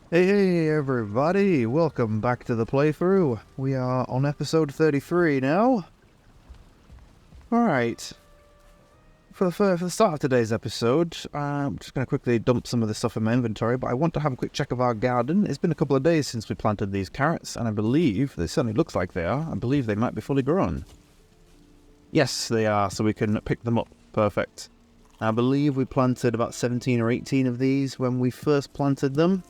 Hey everybody, welcome back to the playthrough. We are on episode 33 now. Alright, for the start of today's episode, I'm just going to quickly dump some of the stuff in my inventory, but I want to have a quick check of our garden. It's been a couple of days since we planted these carrots, and I believe, they certainly looks like they are, I believe they might be fully grown. Yes, they are, so we can pick them up. Perfect. I believe we planted about 17 or 18 of these when we first planted them.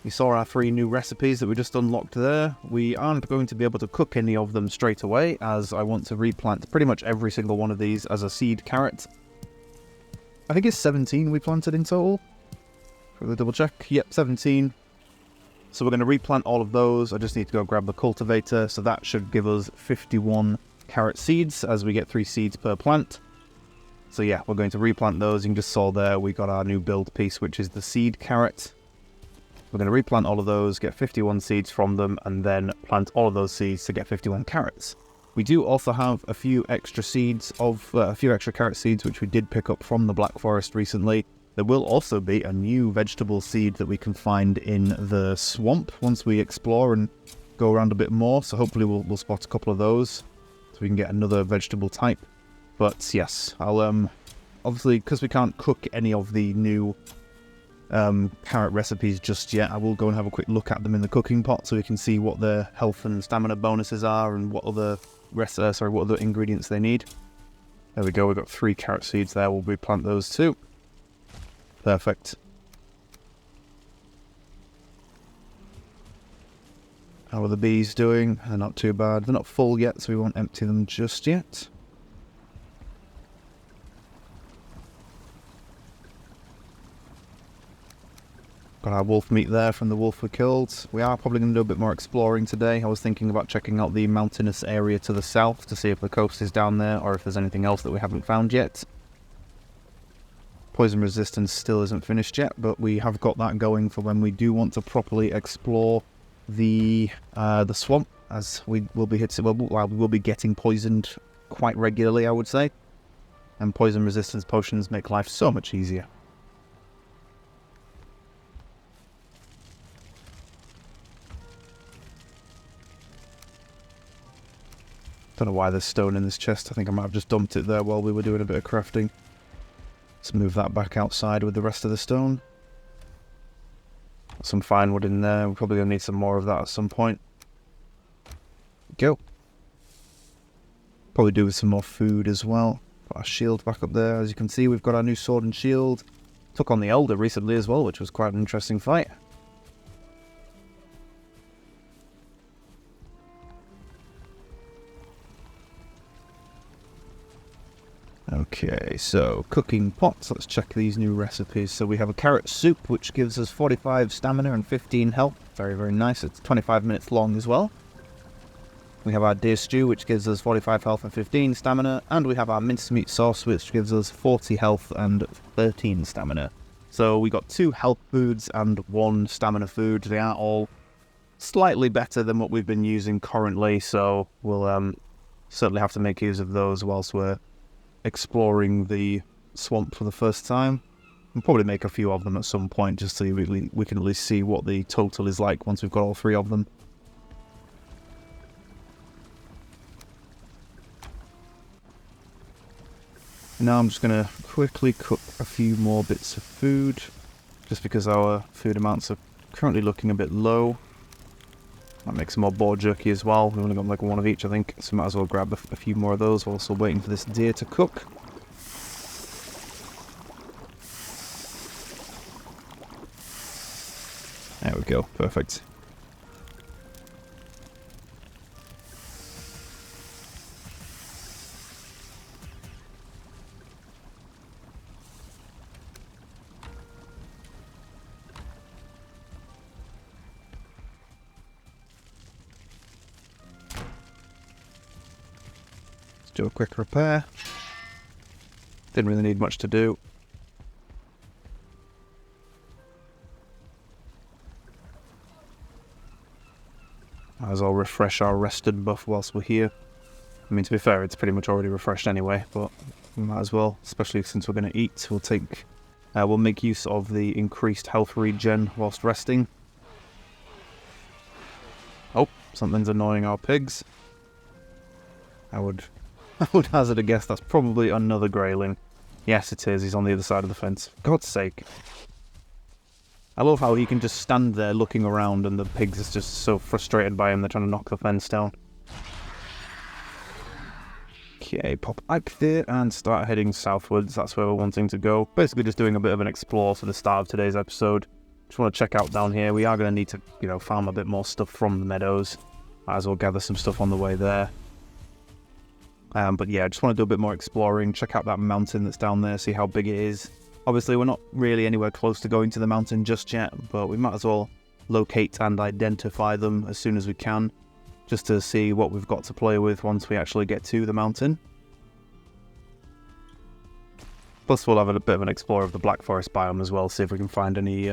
We saw our 3 new recipes that we just unlocked there. We aren't going to be able to cook any of them straight away, as I want to replant pretty much every single one of these as a seed carrot. I think it's 17 we planted in total. Quickly double check. Yep, 17. So we're going to replant all of those. I just need to go grab the cultivator, so that should give us 51 carrot seeds, as we get 3 seeds per plant. So yeah, we're going to replant those. You can just saw there we got our new build piece, which is the seed carrot. We're going to replant all of those, get 51 seeds from them, and then plant all of those seeds to get 51 carrots. We do also have a few extra carrot seeds, which we did pick up from the Black Forest recently. There will also be a new vegetable seed that we can find in the swamp once we explore and go around a bit more. So hopefully we'll spot a couple of those, so we can get another vegetable type. But yes, I'll obviously, because we can't cook any of the new carrot recipes just yet, I will go and have a quick look at them in the cooking pot so we can see what their health and stamina bonuses are and what other ingredients they need. There we go, we've got 3 carrot seeds there. We'll replant those too. Perfect. How are the bees doing? They're not too bad. They're not full yet, so we won't empty them just yet. Got our wolf meat there from the wolf we killed. We are probably going to do a bit more exploring today. I was thinking about checking out the mountainous area to the south to see if the coast is down there or if there's anything else that we haven't found yet. Poison resistance still isn't finished yet, but we have got that going for when we do want to properly explore the swamp, as we will be getting poisoned quite regularly, I would say. And poison resistance potions make life so much easier. Don't know why there's stone in this chest. I think I might have just dumped it there while we were doing a bit of crafting. Let's move that back outside with the rest of the stone. Got some fine wood in there. We're probably going to need some more of that at some point. Go. Probably do with some more food as well. Got our shield back up there. As you can see, we've got our new sword and shield. Took on the Elder recently as well, which was quite an interesting fight. Okay, so cooking pots. Let's check these new recipes. So we have a carrot soup, which gives us 45 stamina and 15 health. Very, very nice. It's 25 minutes long as well. We have our deer stew, which gives us 45 health and 15 stamina. And we have our mincemeat sauce, which gives us 40 health and 13 stamina. So we got 2 health foods and 1 stamina food. They are all slightly better than what we've been using currently, so we'll certainly have to make use of those whilst we're exploring the swamp for the first time. We'll probably make a few of them at some point, just so we can at least see what the total is like once we've got all 3 of them. Now I'm just going to quickly cook a few more bits of food, just because our food amounts are currently looking a bit low. Might make some more boar jerky as well. We've only got like 1 of each, I think, so might as well grab a few more of those while still waiting for this deer to cook. There we go, perfect. Do a quick repair. Didn't really need much to do. Might as well refresh our rested buff whilst we're here. I mean, to be fair, it's pretty much already refreshed anyway, but we might as well, especially since we're going to eat. We'll make use of the increased health regen whilst resting. Something's annoying our pigs. I would hazard a guess that's probably another greyling. Yes, it is. He's on the other side of the fence. For God's sake. I love how he can just stand there looking around and the pigs are just so frustrated by him they're trying to knock the fence down. Okay, pop up there and start heading southwards. That's where we're wanting to go. Basically just doing a bit of an explore for the start of today's episode. Just want to check out down here. We are going to need to, farm a bit more stuff from the meadows. Might as well gather some stuff on the way there. But yeah, I just want to do a bit more exploring, check out that mountain that's down there, see how big it is. Obviously, we're not really anywhere close to going to the mountain just yet, but we might as well locate and identify them as soon as we can, just to see what we've got to play with once we actually get to the mountain. Plus, we'll have a bit of an explore of the Black Forest biome as well, see if we can find any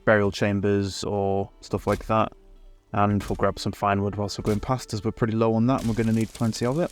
burial chambers or stuff like that. And we'll grab some fine wood whilst we're going past, as we're pretty low on that and we're going to need plenty of it.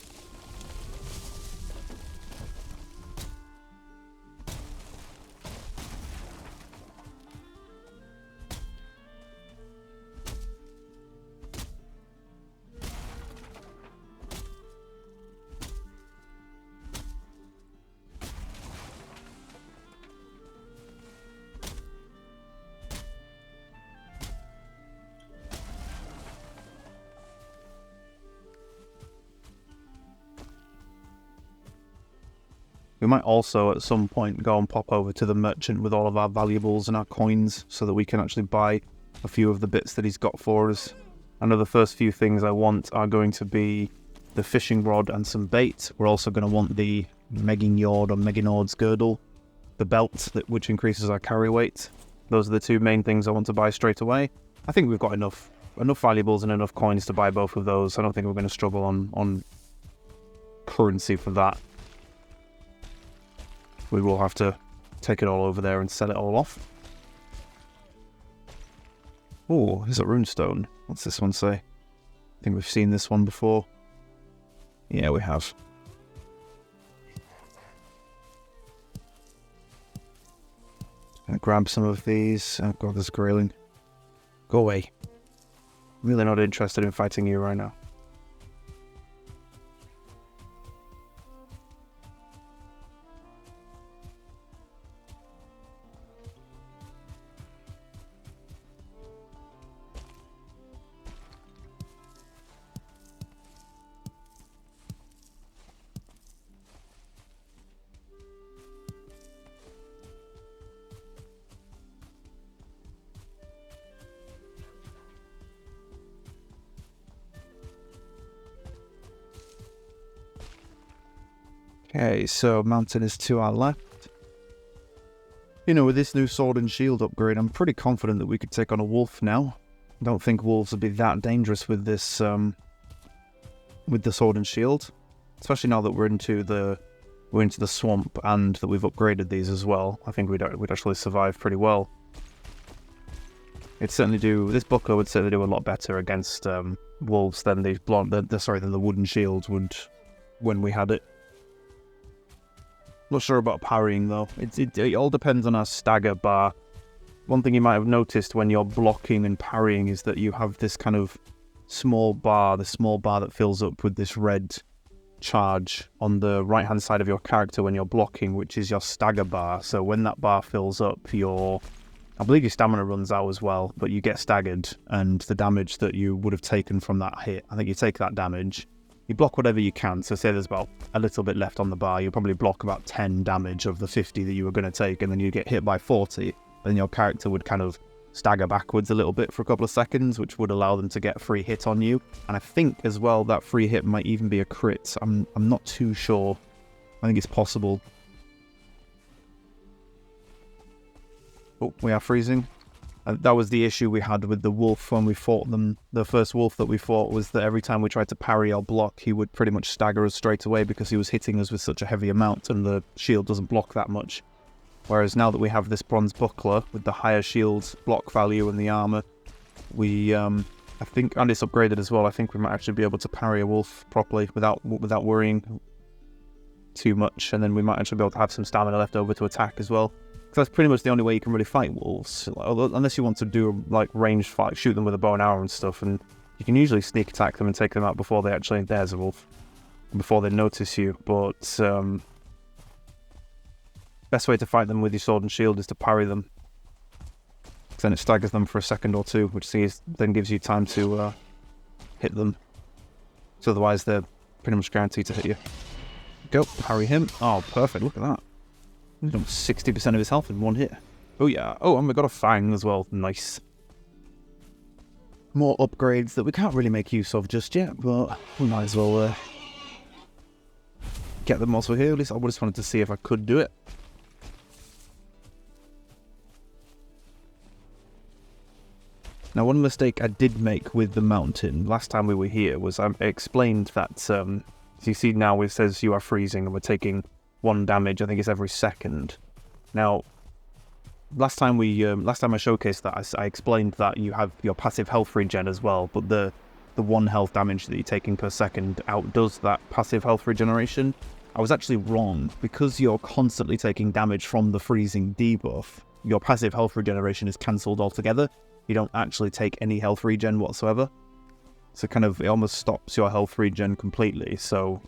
We might also at some point go and pop over to the merchant with all of our valuables and our coins so that we can actually buy a few of the bits that he's got for us. I know the first few things I want are going to be the fishing rod and some bait. We're also going to want the Megingjord or Meginord's girdle, the belt which increases our carry weight. Those are the two main things I want to buy straight away. I think we've got enough valuables and enough coins to buy both of those. I don't think we're going to struggle on currency for that. We will have to take it all over there and sell it all off. Oh, here's a runestone. What's this one say? I think we've seen this one before. Yeah, we have. Gonna grab some of these. Oh god, there's a grayling. Go away. Really not interested in fighting you right now. Okay, so mountain is to our left. With this new sword and shield upgrade, I'm pretty confident that we could take on a wolf now. I don't think wolves would be that dangerous with this, with the sword and shield, especially now that we're into the swamp and that we've upgraded these as well. I think we'd actually survive pretty well. This buckler would certainly do a lot better against wolves than than the wooden shield would when we had it. Not sure about parrying though. It all depends on our stagger bar. One thing you might have noticed when you're blocking and parrying is that you have this kind of small bar, that fills up with this red charge on the right hand side of your character when you're blocking, which is your stagger bar. So when that bar fills up, I believe your stamina runs out as well, but you get staggered, and the damage that you would have taken from that hit, I think you take that damage. You block whatever you can, so say there's about a little bit left on the bar, you'll probably block about 10 damage of the 50 that you were going to take, and then you get hit by 40, then your character would kind of stagger backwards a little bit for a couple of seconds, which would allow them to get a free hit on you. And I think as well that free hit might even be a crit. I'm not too sure. I think it's possible. Oh, we are freezing. That was the issue we had with the wolf when we fought them. The first wolf that we fought was that every time we tried to parry or block, he would pretty much stagger us straight away because he was hitting us with such a heavy amount and the shield doesn't block that much. Whereas now that we have this bronze buckler with the higher shield block value and the armor, I think, and it's upgraded as well, I think we might actually be able to parry a wolf properly without worrying too much, and then we might actually be able to have some stamina left over to attack as well. Because that's pretty much the only way you can really fight wolves, unless you want to do like ranged fight, shoot them with a bow and arrow and stuff, and You can usually sneak attack them and take them out before they actually... There's a wolf. Before they notice you, but... best way to fight them with your sword and shield is to parry them. Then it staggers them for a second or two, which then gives you time to hit them. So otherwise they're pretty much guaranteed to hit you. Go, parry him. Oh, perfect, look at that. He's done 60% of his health in one hit. Oh yeah, oh, and we got a fang as well, nice. More upgrades that we can't really make use of just yet, but we might as well get them also here. At least I just wanted to see if I could do it. Now, one mistake I did make with the mountain last time we were here was I explained that, as you see now it says you are freezing and we're taking 1 damage, I think it's every second. Now, last time I showcased that, I explained that you have your passive health regen as well, but the 1 health damage that you're taking per second outdoes that passive health regeneration. I was actually wrong. Because you're constantly taking damage from the freezing debuff, your passive health regeneration is cancelled altogether. You don't actually take any health regen whatsoever. So it almost stops your health regen completely. So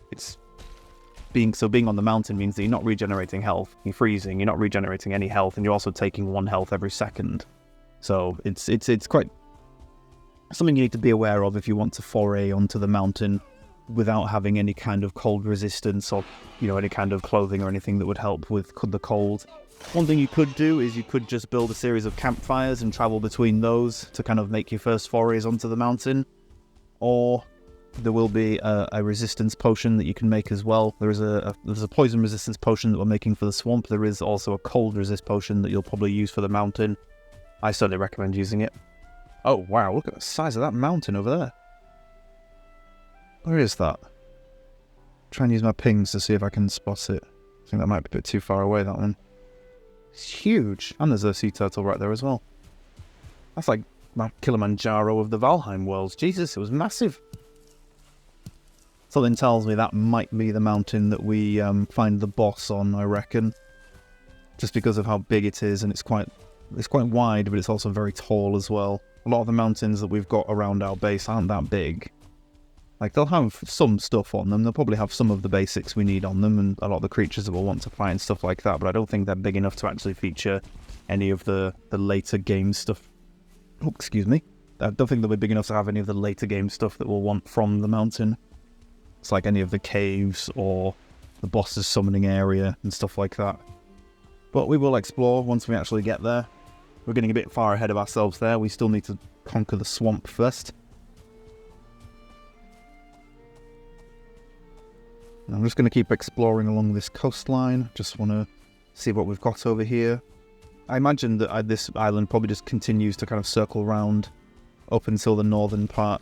being on the mountain means that you're not regenerating health. You're freezing, you're not regenerating any health, and you're also taking 1 health every second. So it's quite something you need to be aware of if you want to foray onto the mountain without having any kind of cold resistance or, any kind of clothing or anything that would help with the cold. One thing you could do is you could just build a series of campfires and travel between those to kind of make your first forays onto the mountain. Or there will be a resistance potion that you can make as well. There's a poison resistance potion that we're making for the swamp. There is also a cold resist potion that you'll probably use for the mountain. I certainly recommend using it. Oh wow, look at the size of that mountain over there. Where is that? Try and use my pings to see if I can spot it. I think that might be a bit too far away, that one. It's huge. And there's a sea turtle right there as well. That's like Mount Kilimanjaro of the Valheim worlds. Jesus, it was massive. Something tells me that might be the mountain that we find the boss on, I reckon. Just because of how big it is, and it's quite wide, but it's also very tall as well. A lot of the mountains that we've got around our base aren't that big. Like, they'll have some stuff on them. They'll probably have some of the basics we need on them, and a lot of the creatures that we'll want to fight and stuff like that, but I don't think they're big enough to actually feature any of the later game stuff. Oh, excuse me. I don't think they'll be big enough to have any of the later game stuff that we'll want from the mountain. It's like any of the caves or the boss's summoning area and stuff like that. But we will explore once we actually get there. We're getting a bit far ahead of ourselves there. We still need to conquer the swamp first. I'm just going to keep exploring along this coastline. Just want to see what we've got over here. I imagine that this island probably just continues to kind of circle round up until the northern part.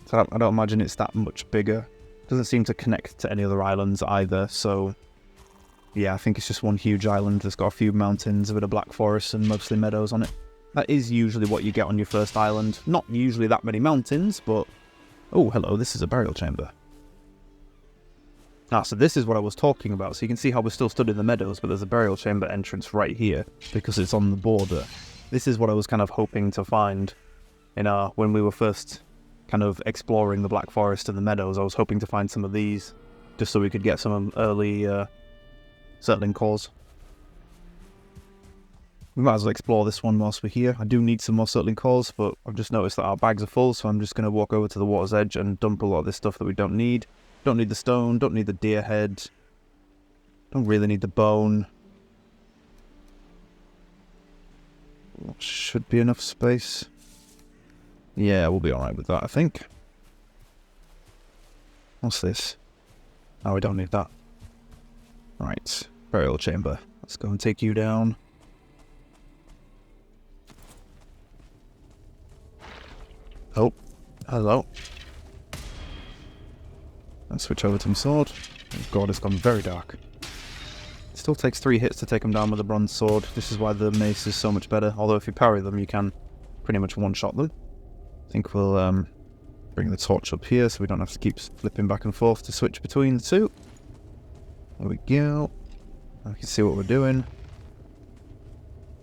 So I don't imagine it's that much bigger. Doesn't seem to connect to any other islands either, so yeah, I think it's just one huge island that's got a few mountains, a bit of black forest and mostly meadows on it. That is usually what you get on your first island. Not usually that many mountains, but... Oh, hello, this is a burial chamber. Ah, so this is what I was talking about. So you can see how we're still stood in the meadows, but there's a burial chamber entrance right here, because it's on the border. This is what I was kind of hoping to find in when we were first kind of exploring the Black Forest and the meadows. I was hoping to find some of these, just so we could get some early settling cores. We might as well explore this one whilst we're here. I do need some more settling cores, but I've just noticed that our bags are full, so I'm just going to walk over to the water's edge and dump a lot of this stuff that we don't need. Don't need the stone, don't need the deer head, don't really need the bone. Should be enough space. Yeah, we'll be alright with that, I think. What's this? Oh, we don't need that. Right, burial chamber. Let's go and take you down. Oh, hello. Let's switch over to my sword. Oh god, it's gone very dark. It still takes 3 hits to take them down with a bronze sword. This is why the mace is so much better. Although if you parry them, you can pretty much one-shot them. I think we'll bring the torch up here so we don't have to keep flipping back and forth to switch between the two. There we go. I can see what we're doing.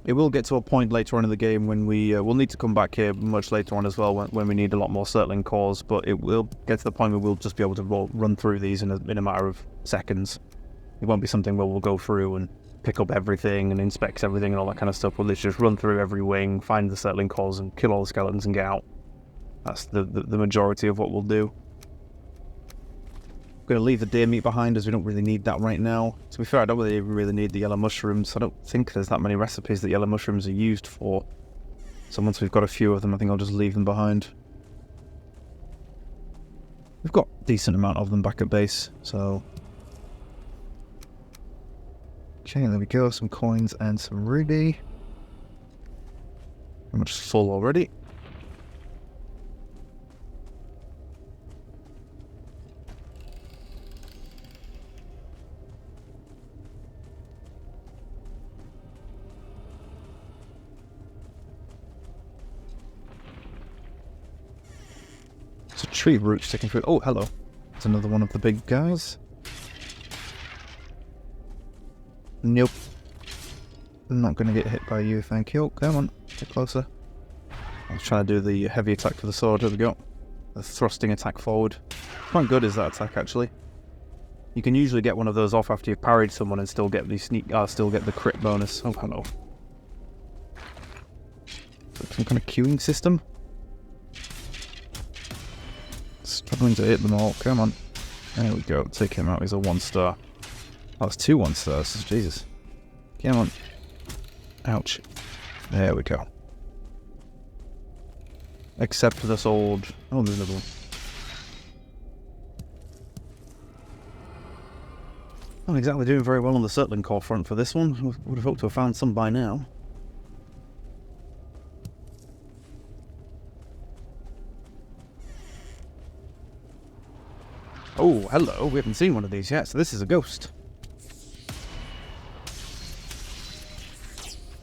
It will get to a point later on in the game when we'll need to come back here much later on as well when we need a lot more settling cores, but it will get to the point where we'll just be able to run through these in a matter of seconds. It won't be something where we'll go through and pick up everything and inspect everything and all that kind of stuff. We'll literally just run through every wing, find the settling cores and kill all the skeletons and get out. That's the majority of what we'll do. I'm going to leave the deer meat behind as we don't really need that right now. To be fair, I don't really need the yellow mushrooms. I don't think there's that many recipes that yellow mushrooms are used for. So once we've got a few of them, I think I'll just leave them behind. We've got a decent amount of them back at base, so... Okay, there we go. Some coins and some ruby. Pretty much full already. It's a tree root sticking through. Oh, hello. It's another one of the big guys. Nope. I'm not going to get hit by you, thank you. Come on, get closer. I was trying to do the heavy attack for the sword. Here we go. The thrusting attack forward. Quite good is that attack, actually. You can usually get one of those off after you've parried someone and still get the still get the crit bonus. Oh, hello. Some kind of queuing system? Struggling to hit them all. Come on. There we go. Take him out. He's a 1-star. Oh, it's 2 1-stars. Jesus. Come on. Ouch. There we go. Except for the sword. Oh, there's another one. Not exactly doing very well on the settling core front for this one. Would have hoped to have found some by now. Oh, hello. We haven't seen one of these yet, so this is a ghost.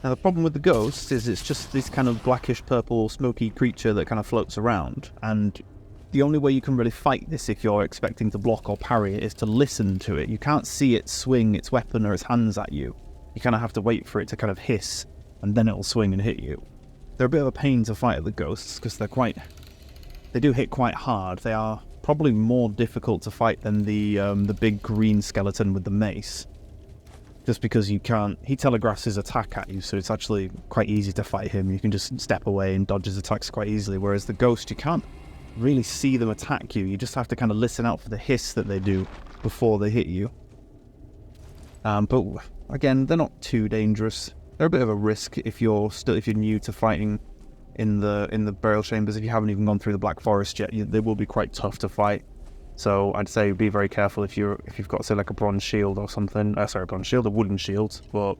Now the problem with the ghost is it's just this kind of blackish purple smoky creature that kind of floats around, and the only way you can really fight this if you're expecting to block or parry it is to listen to it. You can't see it swing its weapon or its hands at you. You kind of have to wait for it to kind of hiss, and then it'll swing and hit you. They're a bit of a pain to fight at the ghosts because they do hit quite hard. They are probably more difficult to fight than the big green skeleton with the mace. Just because he telegraphs his attack at you, so it's actually quite easy to fight him. You can just step away and dodge his attacks quite easily, whereas the ghost, you can't really see them attack you. You just have to kind of listen out for the hiss that they do before they hit you. But again, they're not too dangerous. They're a bit of a risk if you're new to fighting in the burial chambers. If you haven't even gone through the Black Forest yet, they will be quite tough to fight. So I'd say be very careful if you've got, say, like a bronze shield or something. Sorry, a bronze shield, a wooden shield. But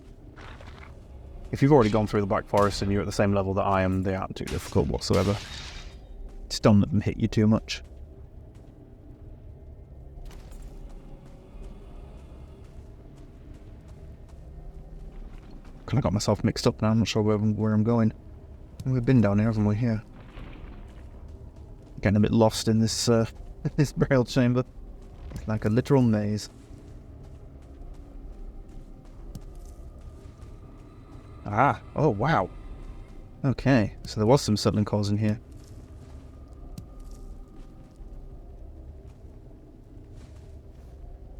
if you've already gone through the Black Forest and you're at the same level that I am, they aren't too difficult whatsoever. Just don't let them hit you too much. Kind of got myself mixed up now. I'm not sure where I'm going. We've been down here, haven't we? Here. Getting a bit lost in this this burial chamber. It's like a literal maze. Ah, oh wow. Okay, so there was some settling cores in here.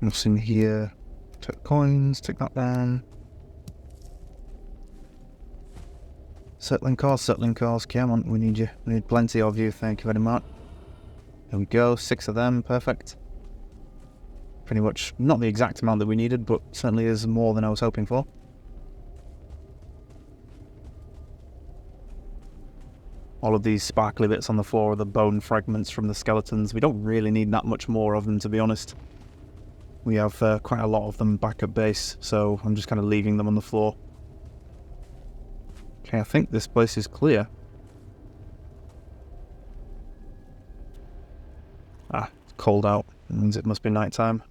Nothing here. Take coins, take that down. Settling cores, come on, we need you. We need plenty of you, thank you very much. There we go, 6 of them, perfect. Pretty much not the exact amount that we needed, but certainly is more than I was hoping for. All of these sparkly bits on the floor are the bone fragments from the skeletons. We don't really need that much more of them, to be honest. We have quite a lot of them back at base, so I'm just kind of leaving them on the floor. Okay, I think this place is clear. Ah, it's cold out. It means it must be night time.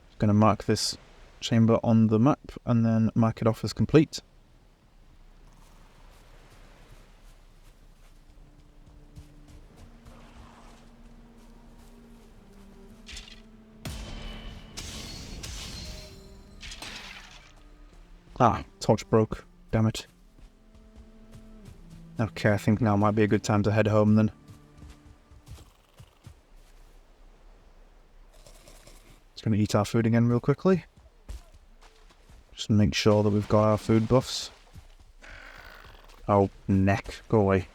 Just going to mark this chamber on the map and then mark it off as complete. Ah, torch broke. Damn it. Okay, I think now might be a good time to head home then. Just gonna eat our food again real quickly. Just make sure that we've got our food buffs. Oh, neck. Go away.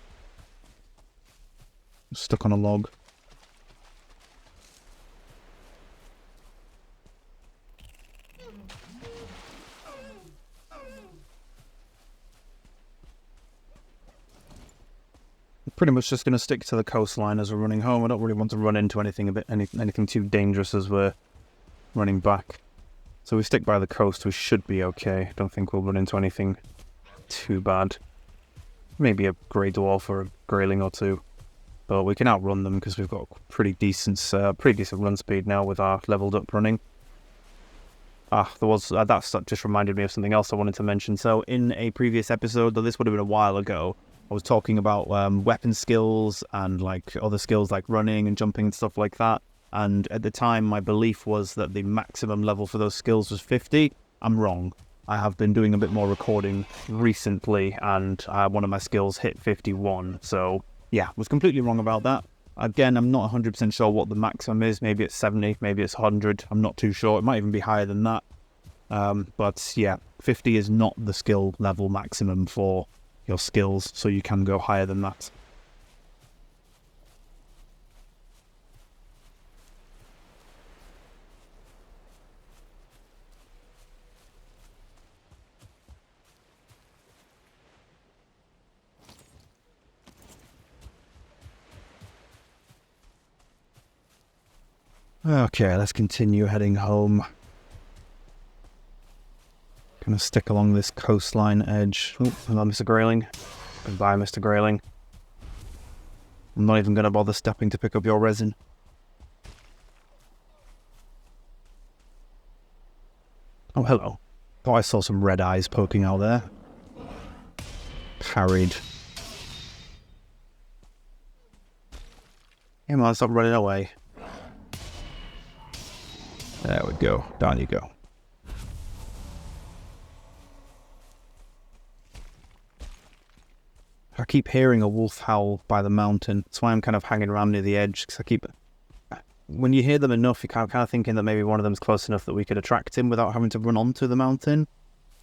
Stuck on a log. Pretty much just going to stick to the coastline as we're running home. I don't really want to run into anything anything too dangerous as we're running back. So we stick by the coast, we should be okay. Don't think we'll run into anything too bad. Maybe a grey dwarf or a greyling or two. But we can outrun them because we've got pretty decent run speed now with our leveled up running. That just reminded me of something else I wanted to mention. So in a previous episode, though this would have been a while ago, I was talking about weapon skills and like other skills like running and jumping and stuff like that. And at the time, my belief was that the maximum level for those skills was 50. I'm wrong. I have been doing a bit more recording recently, and one of my skills hit 51. So yeah, was completely wrong about that. Again, I'm not 100% sure what the maximum is. Maybe it's 70, maybe it's 100. I'm not too sure. It might even be higher than that. But yeah, 50 is not the skill level maximum for your skills, so you can go higher than that. Okay, let's continue heading home. Gonna stick along this coastline edge. Oh, hello, Mr. Grayling. Goodbye, Mr. Grayling. I'm not even gonna bother stepping to pick up your resin. Oh, hello. Thought I saw some red eyes poking out there. Parried. Hey man, stop running away. There we go. Down you go. I keep hearing a wolf howl by the mountain. That's why I'm kind of hanging around near the edge. Because when you hear them enough, you're kind of thinking that maybe one of them's close enough that we could attract him without having to run onto the mountain.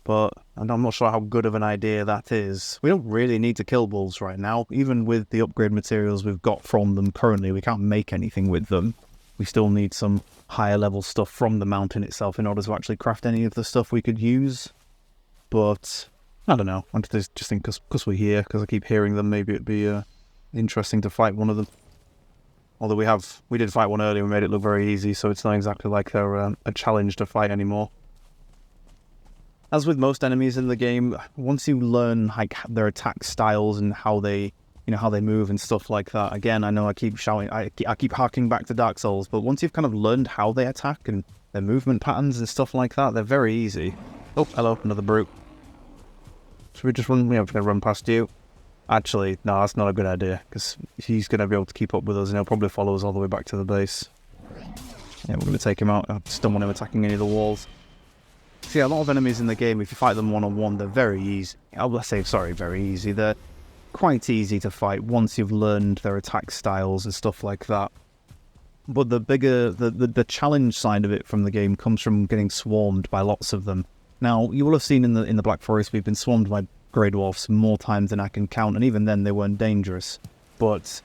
But I'm not sure how good of an idea that is. We don't really need to kill wolves right now. Even with the upgrade materials we've got from them currently, we can't make anything with them. We still need some higher level stuff from the mountain itself in order to actually craft any of the stuff we could use. But I don't know. I just think because we're here, because I keep hearing them, maybe it'd be interesting to fight one of them. Although we did fight one earlier, we made it look very easy, so it's not exactly like they're a challenge to fight anymore. As with most enemies in the game, once you learn like their attack styles and how they move and stuff like that. Again, I know I keep shouting, I keep harking back to Dark Souls, but once you've kind of learned how they attack and their movement patterns and stuff like that, they're very easy. Oh, hello, another brute. Should we just run? We're going to run past you. Actually, no, that's not a good idea, because he's going to be able to keep up with us and he'll probably follow us all the way back to the base. Yeah, we're going to take him out. I just don't want him attacking any of the walls. See, a lot of enemies in the game, if you fight them one-on-one, they're very easy. Very easy. They're quite easy to fight once you've learned their attack styles and stuff like that. But the challenge side of it from the game comes from getting swarmed by lots of them. Now, you will have seen in the Black Forest, we've been swarmed by grey dwarfs more times than I can count, and even then they weren't dangerous. But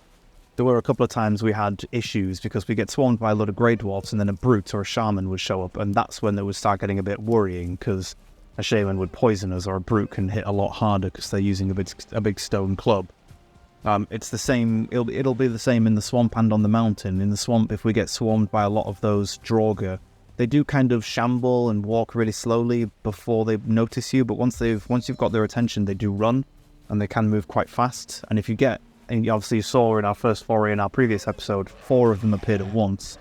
there were a couple of times we had issues because we get swarmed by a lot of grey dwarfs and then a brute or a shaman would show up, and that's when they would start getting a bit worrying, because a shaman would poison us or a brute can hit a lot harder because they're using a big stone club. It's the same. It'll be the same in the swamp and on the mountain. In the swamp, if we get swarmed by a lot of those draugr, they do kind of shamble and walk really slowly before they notice you. But once you've got their attention, they do run, and they can move quite fast. And if you get, and obviously you saw in our first foray in our previous episode, 4 of them appeared at once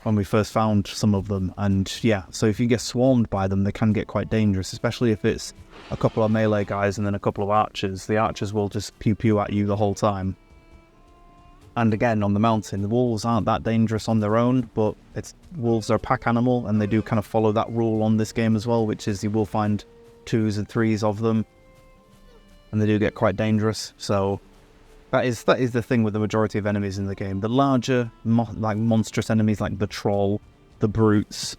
when we first found some of them. And yeah, so if you get swarmed by them, they can get quite dangerous, especially if it's a couple of melee guys and then a couple of archers. The archers will just pew at you the whole time. And again, on the mountain, the wolves aren't that dangerous on their own, but wolves are a pack animal, and they do kind of follow that rule on this game as well, which is you will find 2s and 3s of them, and they do get quite dangerous. So that is the thing with the majority of enemies in the game. The larger, like monstrous enemies like the troll, the brutes,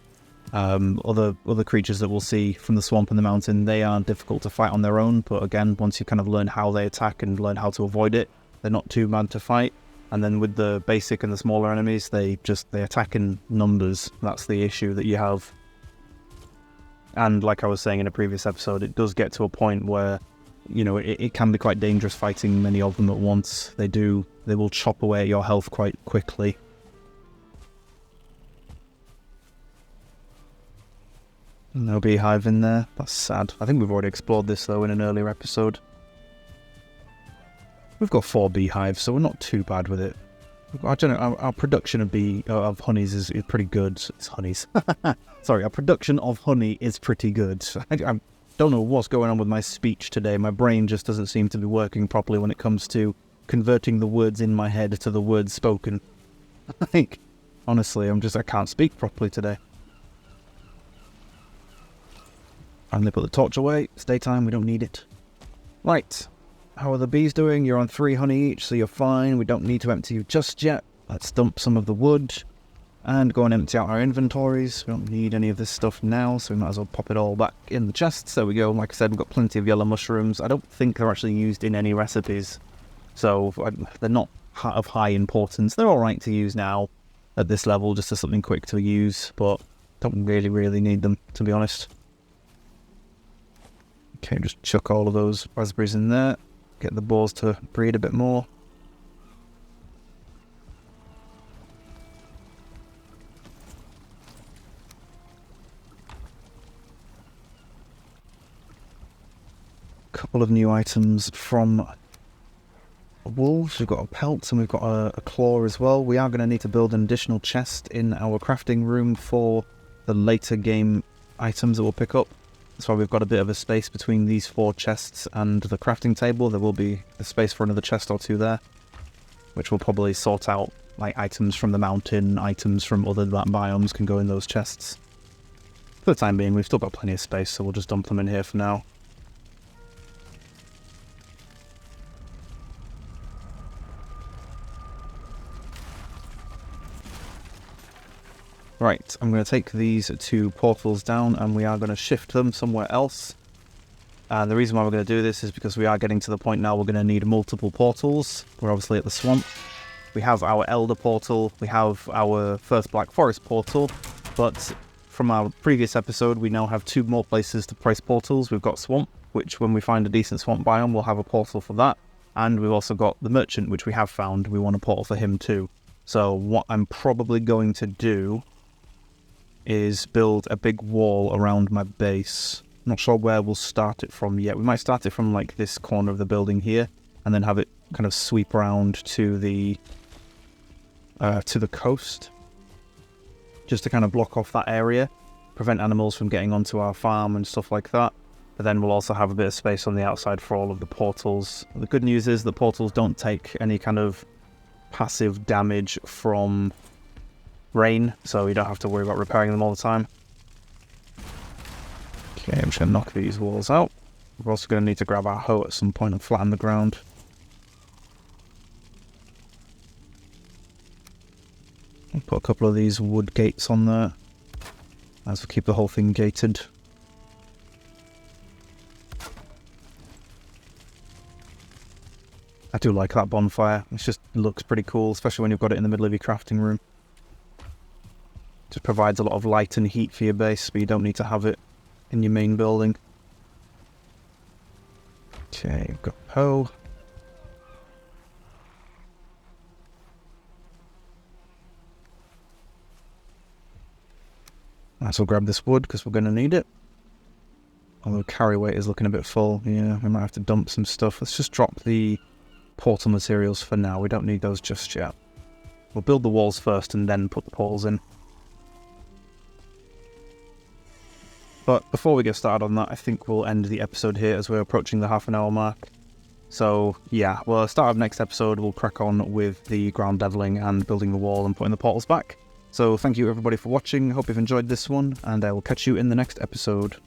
other creatures that we'll see from the swamp and the mountain, they are difficult to fight on their own. But again, once you kind of learn how they attack and learn how to avoid it, they're not too bad to fight. And then with the basic and the smaller enemies, they attack in numbers. That's the issue that you have. And like I was saying in a previous episode, it does get to a point where, you know, it can be quite dangerous fighting many of them at once. They will chop away at your health quite quickly. No beehive in there. That's sad. I think we've already explored this though in an earlier episode. We've got 4 beehives, so we're not too bad with it. I don't know, our production of honeys is pretty good. It's honeys. Sorry, our production of honey is pretty good. I don't know what's going on with my speech today. My brain just doesn't seem to be working properly when it comes to converting the words in my head to the words spoken. I think, honestly, I can't speak properly today. Finally put the torch away. It's daytime, we don't need it. Right. How are the bees doing? You're on 3 honey each, so you're fine. We don't need to empty you just yet. Let's dump some of the wood and go and empty out our inventories. We don't need any of this stuff now, so we might as well pop it all back in the chests. There we go. Like I said, we've got plenty of yellow mushrooms. I don't think they're actually used in any recipes, so they're not of high importance. They're alright to use now at this level, just as something quick to use, but don't really need them, to be honest. Okay, just chuck all of those raspberries in there. Get the boars to breed a bit more. Couple of new items from wolves. We've got a pelt and we've got a claw as well. We are going to need to build an additional chest in our crafting room for the later game items that we'll pick up. That's why we've got a bit of a space between these 4 chests and the crafting table. There will be a space for another chest or 2 there, which will probably sort out like items from the mountain, items from other biomes can go in those chests. For the time being, we've still got plenty of space, so we'll just dump them in here for now. Right, I'm going to take these 2 portals down and we are going to shift them somewhere else. And the reason why we're going to do this is because we are getting to the point now we're going to need multiple portals. We're obviously at the swamp. We have our Elder portal, we have our first Black Forest portal, but from our previous episode we now have 2 more places to place portals. We've got Swamp, which when we find a decent swamp biome we'll have a portal for that. And we've also got the Merchant, which we have found. We want a portal for him too. So what I'm probably going to do is build a big wall around my base. Not sure where we'll start it from yet. We might start it from like this corner of the building here and then have it kind of sweep around to the coast, just to kind of block off that area, prevent animals from getting onto our farm and stuff like that. But then we'll also have a bit of space on the outside for all of the portals. The good news is the portals don't take any kind of passive damage from rain, so you don't have to worry about repairing them all the time. Okay, I'm just going to knock these walls out. We're also going to need to grab our hoe at some point and flatten the ground. I'll put a couple of these wood gates on there, as we keep the whole thing gated. I do like that bonfire. It just looks pretty cool, especially when you've got it in the middle of your crafting room. Just provides a lot of light and heat for your base, but you don't need to have it in your main building. Okay, we've got hoe. Might as well grab this wood because we're going to need it. Although carry weight is looking a bit full. Yeah, we might have to dump some stuff. Let's just drop the portal materials for now. We don't need those just yet. We'll build the walls first and then put the portals in. But before we get started on that, I think we'll end the episode here as we're approaching the half-an-hour mark. So yeah, well, start of next episode, we'll crack on with the ground leveling and building the wall and putting the portals back. So thank you everybody for watching, hope you've enjoyed this one, and I will catch you in the next episode.